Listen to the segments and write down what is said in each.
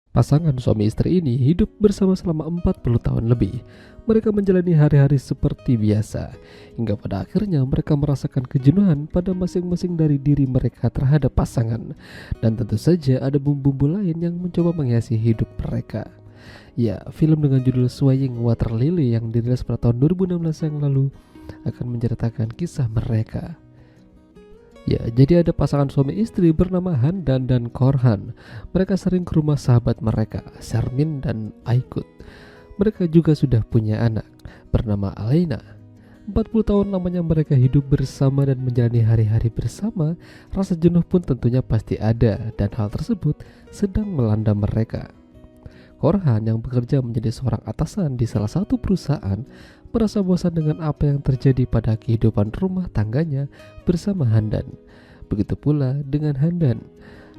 Pasangan suami istri ini hidup bersama selama 40 tahun lebih. Mereka menjalani hari-hari seperti biasa, hingga pada akhirnya mereka merasakan kejenuhan pada masing-masing dari diri mereka terhadap pasangan. Dan tentu saja ada bumbu-bumbu lain yang mencoba menghiasi hidup mereka. Ya, film dengan judul Swaying Water Lily yang dirilis pada tahun 2016 yang lalu akan menceritakan kisah mereka. Ya, jadi ada pasangan suami istri bernama Handan dan Korhan. Mereka sering ke rumah sahabat mereka, Sermin dan Aikut. Mereka juga sudah punya anak bernama Alena. 40 tahun lamanya mereka hidup bersama dan menjalani hari-hari bersama. Rasa jenuh pun tentunya pasti ada, dan hal tersebut sedang melanda mereka. Korhan yang bekerja menjadi seorang atasan di salah satu perusahaan merasa bosan dengan apa yang terjadi pada kehidupan rumah tangganya bersama Handan. Begitu pula dengan Handan.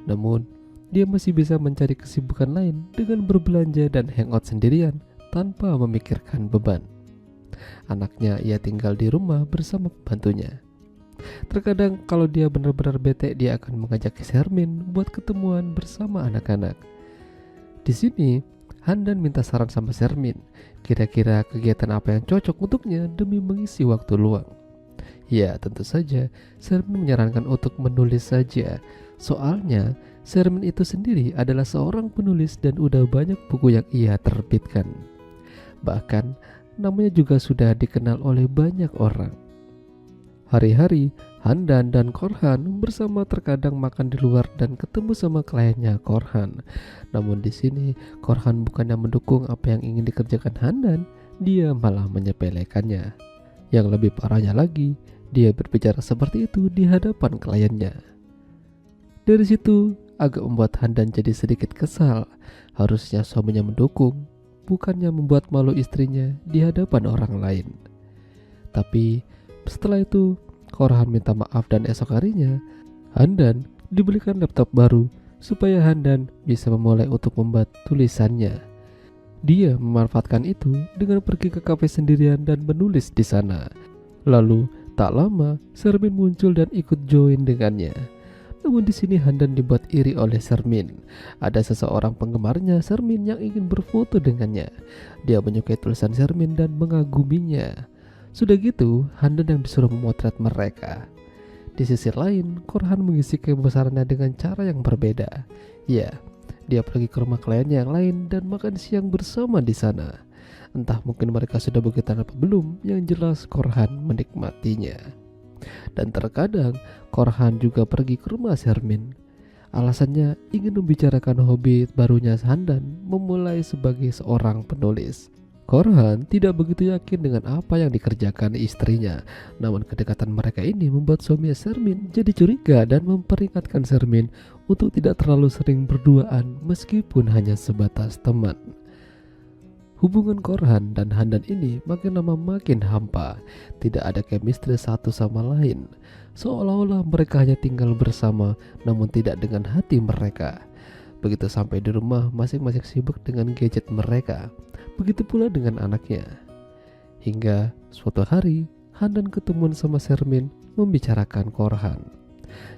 Namun, dia masih bisa mencari kesibukan lain dengan berbelanja dan hangout sendirian tanpa memikirkan beban. Anaknya ia tinggal di rumah bersama pembantunya. Terkadang kalau dia benar-benar bete, dia akan mengajak Sermin buat ketemuan bersama anak-anak. Di sini, Handan minta saran sama Sermin, kira-kira kegiatan apa yang cocok untuknya demi mengisi waktu luang. Ya, tentu saja Sermin menyarankan untuk menulis saja. Soalnya, Sermin itu sendiri adalah seorang penulis dan udah banyak buku yang ia terbitkan. Bahkan, namanya juga sudah dikenal oleh banyak orang. Hari-hari, Handan dan Korhan bersama terkadang makan di luar dan ketemu sama kliennya Korhan. Namun di sini, Korhan bukannya mendukung apa yang ingin dikerjakan Handan, dia malah menyepelekannya. Yang lebih parahnya lagi, dia berbicara seperti itu di hadapan kliennya. Dari situ, agak membuat Handan jadi sedikit kesal. Harusnya suaminya mendukung, bukannya membuat malu istrinya di hadapan orang lain. Tapi setelah itu, Korhan minta maaf dan esok harinya Handan dibelikan laptop baru supaya Handan bisa memulai untuk membuat tulisannya. Dia memanfaatkan itu dengan pergi ke kafe sendirian dan menulis di sana. Lalu tak lama Sermin muncul dan ikut join dengannya. Namun di sini Handan dibuat iri oleh Sermin. Ada seseorang penggemarnya Sermin yang ingin berfoto dengannya. Dia menyukai tulisan Sermin dan mengaguminya. Sudah gitu, Handan yang disuruh memotret mereka. Di sisi lain, Korhan mengisi kebosanannya dengan cara yang berbeda. Ya, dia pergi ke rumah kliennya yang lain dan makan siang bersama di sana. Entah mungkin mereka sudah begitu apa belum, yang jelas Korhan menikmatinya. Dan terkadang, Korhan juga pergi ke rumah Sermin. Alasannya ingin membicarakan hobi barunya Handan memulai sebagai seorang penulis. Korhan tidak begitu yakin dengan apa yang dikerjakan istrinya. Namun kedekatan mereka ini membuat suami Sermin jadi curiga dan memperingatkan Sermin untuk tidak terlalu sering berduaan meskipun hanya sebatas teman. Hubungan Korhan dan Handan ini makin lama makin hampa. Tidak ada chemistry satu sama lain. Seolah-olah mereka hanya tinggal bersama namun tidak dengan hati mereka. Begitu sampai di rumah, masing-masing sibuk dengan gadget mereka. Begitu pula dengan anaknya. Hingga suatu hari, Handan ketemuan sama Sermin membicarakan Korhan.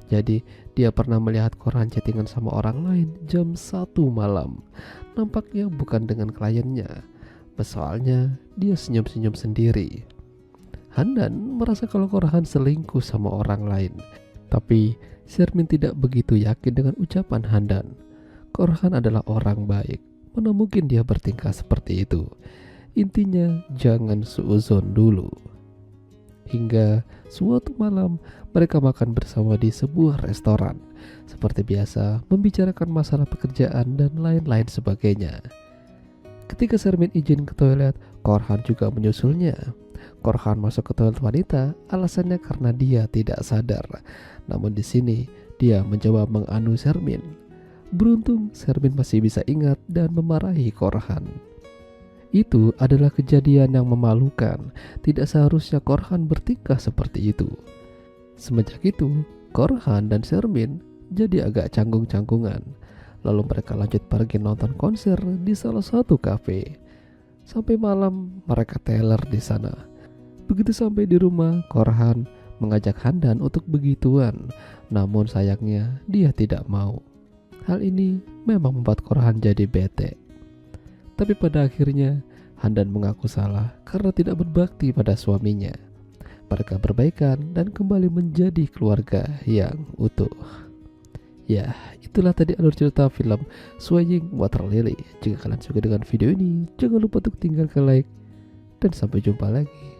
Jadi, dia pernah melihat Korhan chattingan sama orang lain jam 1 malam. Nampaknya bukan dengan kliennya. Soalnya, dia senyum-senyum sendiri. Handan merasa kalau Korhan selingkuh sama orang lain. Tapi, Sermin tidak begitu yakin dengan ucapan Handan. Korhan adalah orang baik. Mana mungkin dia bertingkah seperti itu. Intinya jangan suuzon dulu. Hingga suatu malam mereka makan bersama di sebuah restoran. Seperti biasa membicarakan masalah pekerjaan dan lain-lain sebagainya. Ketika Sermin izin ke toilet, Korhan juga menyusulnya. Korhan masuk ke toilet wanita, alasannya karena dia tidak sadar. Namun di sini dia mencoba menganu Sermin. Beruntung Sermin masih bisa ingat dan memarahi Korhan. Itu adalah kejadian yang memalukan. Tidak seharusnya Korhan bertingkah seperti itu. Semenjak itu, Korhan dan Sermin jadi agak canggung-canggungan. Lalu mereka lanjut pergi nonton konser di salah satu kafe. Sampai malam mereka teler di sana. Begitu sampai di rumah, Korhan mengajak Handan untuk begituan. Namun sayangnya dia tidak mau. Hal ini memang membuat Korhan jadi bete. Tapi pada akhirnya Handan mengaku salah karena tidak berbakti pada suaminya. Mereka berbaikan dan kembali menjadi keluarga yang utuh. Ya, itulah tadi alur cerita film Swaying Water Lily. Jika kalian suka dengan video ini, jangan lupa untuk tinggalkan like dan sampai jumpa lagi.